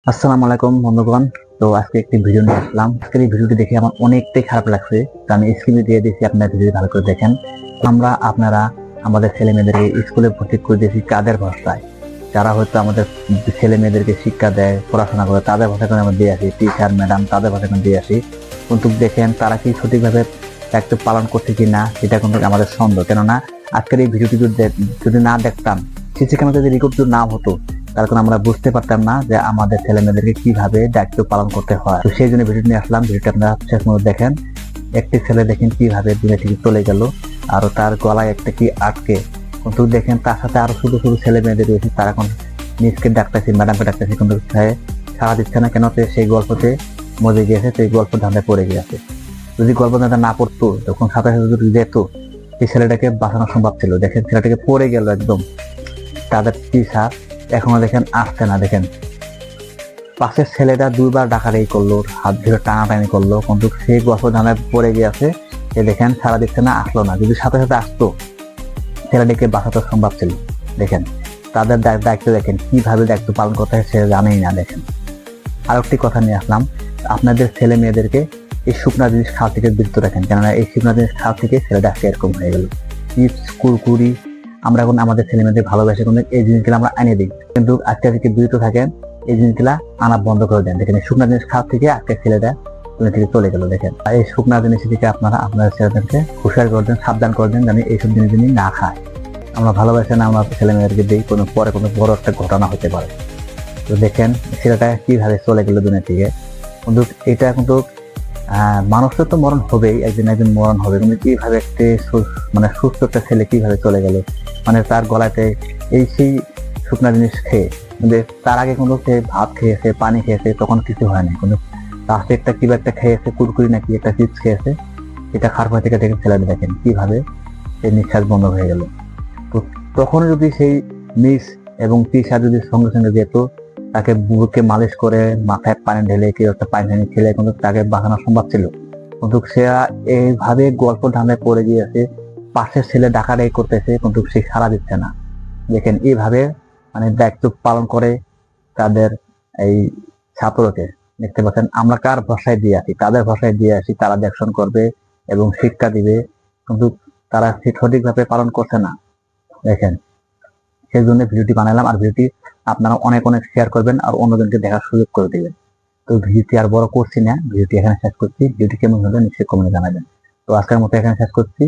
আসসালামু আলাইকুম বন্ধুগণ। তো আজকে একটি ভিডিও নিয়ে আসলাম। আজকের এই ভিডিওটি দেখে আমার অনেকটাই খারাপ লাগছে। তো আমি স্ক্রিনে দিয়ে দিয়েছি, আপনারা ভিডিও ভালো করে দেখেন। আপনারা আমাদের ছেলে মেয়েদেরকে স্কুলে ভর্তি করে দিয়েছি কাদের ভরসায়? যারা হয়তো আমাদের ছেলে মেয়েদেরকে শিক্ষা দেয়, পড়াশোনা করে, তাদের ভাষা করে আমরা দিয়ে আসি, টিচার ম্যাডাম তাদের ভাষা করে দিয়ে আসি। কিন্তু দেখেন তারা কি সঠিকভাবে দায়িত্ব পালন করছে কি না, সেটা কিন্তু আমাদের সন্দেহ। কেননা আজকের এই ভিডিওটি যদি না দেখতাম, সিসি ক্যামেরা যদি রেকর্ড না হতো, তার কারণে আমরা বুঝতে পারতাম না যে আমাদের ছেলে মেয়েদেরকে কিভাবে দায়িত্ব পালন করতে হয়। তো সেই জন্য ভিডিও নিয়ে আসলাম। ভিডিওটা আপনারা শেষ মতো দেখেন। একটি ছেলে দেখেন কিভাবে দুনিয়া থেকে চলে গেল, আর তার গলায় একটা কি আটকে। কিন্তু দেখেন তার সাথে আরো শুধু শুধু ছেলে মেয়েদের রয়েছে, তারা এখন নিজকে ডাকতেছি, ম্যাডামকে ডাকতেছি, কিন্তু সারা দিচ্ছে না। কেন? সেই গল্পতে মজে গিয়েছে, সেই গল্প ধাঁধায় পড়ে গিয়েছে। যদি গল্প ধাঁধা না পড়তো, তখন সাথে সাথে যদি যেত, সেই ছেলেটাকে বাঁচানো সম্ভব ছিল। দেখেন ছেলেটাকে পড়ে গেল একদম। তাদের টিচার এখনো দেখেন আসছে না। দেখেন পাশের ছেলেটা দুইবার ডাকাডাকি করলো, হাত ধরে টানাটানি করলো, কিন্তু সেই গল্প ধাঁধায় পড়ে গিয়েছে। সে দেখেন সারা দিচ্ছে না, আসলো না। যদি সাথে সাথে আসতো, ছেলেটিকে বাঁচাতে সম্ভব ছিল। দেখেন তাদের দায়িত্ব দেখেন কিভাবে দায়িত্ব পালন করতে হয়, সে জানেই না। দেখেন আর একটি কথা নিয়ে আসলাম, আপনাদের ছেলে মেয়েদেরকে এই শুকনা জিনিস খাওয়া থেকে বিরত রাখেন। কেননা এই শুকনা জিনিস খাওয়া থেকে ছেলেটা আজকে এরকম হয়ে গেল। চিপস, কুরকুরি, আমরা এখন আমাদের ছেলে মেয়েদের ভালোবাসে কিন্তু এই জিনিসগুলো আমরা এনে দিই, কিন্তু আজকে থেকে বিরত থাকেন। এই জিনিসগুলা আনা বন্ধ করে দেন। দেখেন এই শুকনা জিনিস খাওয়া থেকে আজকে ছেলেটা দুনিয়া থেকে চলে গেল। দেখেন এই শুকনা জিনিস থেকে আপনারা আপনাদের ছেলেদেরকে হুঁশিয়ার করে দেন, সাবধান করে দেন, যেন এইসব জিনিস যিনি না খায়। আমরা ভালোবাসে না আমরা ছেলে মেয়েদেরকে দিই, পরে কোনো বড় একটা ঘটনা হতে পারে। তো দেখেন ছেলেটা কিভাবে চলে গেল দুনিয়া থেকে। কিন্তু এটা কিন্তু মানুষের তো মরণ হবেই, একদিন একদিন মরণ হবে, কিন্তু কিভাবে একটি মানে সুস্থ একটা ছেলে কিভাবে চলে গেল। মানে তার গলাতে এই সেই শুকনা জিনিস খেয়ে, কিন্তু তার আগে কিন্তু সে ভাত খেয়েছে, পানি খেয়েছে, তখন কিছু হয় না। কিন্তু লাস্টে একটা কিবা একটা খেয়েছে, কুরকুরি নাকি একটা চিপস খেয়েছে। এটা খাওয়ার পর থেকে দেখেন ছেলেটা দেখেন কিভাবে সেই নিঃশ্বাস বন্ধ হয়ে গেল। তো তখন যদি সেই মিস এবং টিচার যদি সঙ্গে সঙ্গে যেত, তাকে বুকে মালিশ করে মাথায় পানি ঢেলে কেউ একটা পানি ঢেলে খেলে কিন্তু তাকে বাঁচানো সম্ভব ছিল। কিন্তু সে এইভাবে গল্প ধাঁধায় পড়ে গিয়েছে, পাশের ছেলে ডাকাডাকি করতেছে, কিন্তু সে সাড়া দিচ্ছে না। দেখেন এইভাবে মানে দায়িত্ব পালন করে তাদের এই ছাত্রকে। দেখতে পাচ্ছেন আমরা কার ভরসায় দিয়ে আসি, তাদের ভরসায় দিয়ে আসি, তারা দেখশন করবে এবং শিক্ষা দিবে, কিন্তু তারা সঠিকভাবে পালন করছে না। দেখেন সেই জন্য ভিডিওটি বানালাম। আর ভিডিওটি আপনারা অনেক অনেক শেয়ার করবেন আর অন্যজনকে দেখার সুযোগ করে দিবেন। তো ভিডিওটি আর বড় করছি না, ভিডিওটি এখানে শেষ করছি। ভিডিওটি কেমন হলো নিশ্চয়ই কমেন্টে জানাবেন। তো আজকের মতো এখানে শেষ করছি।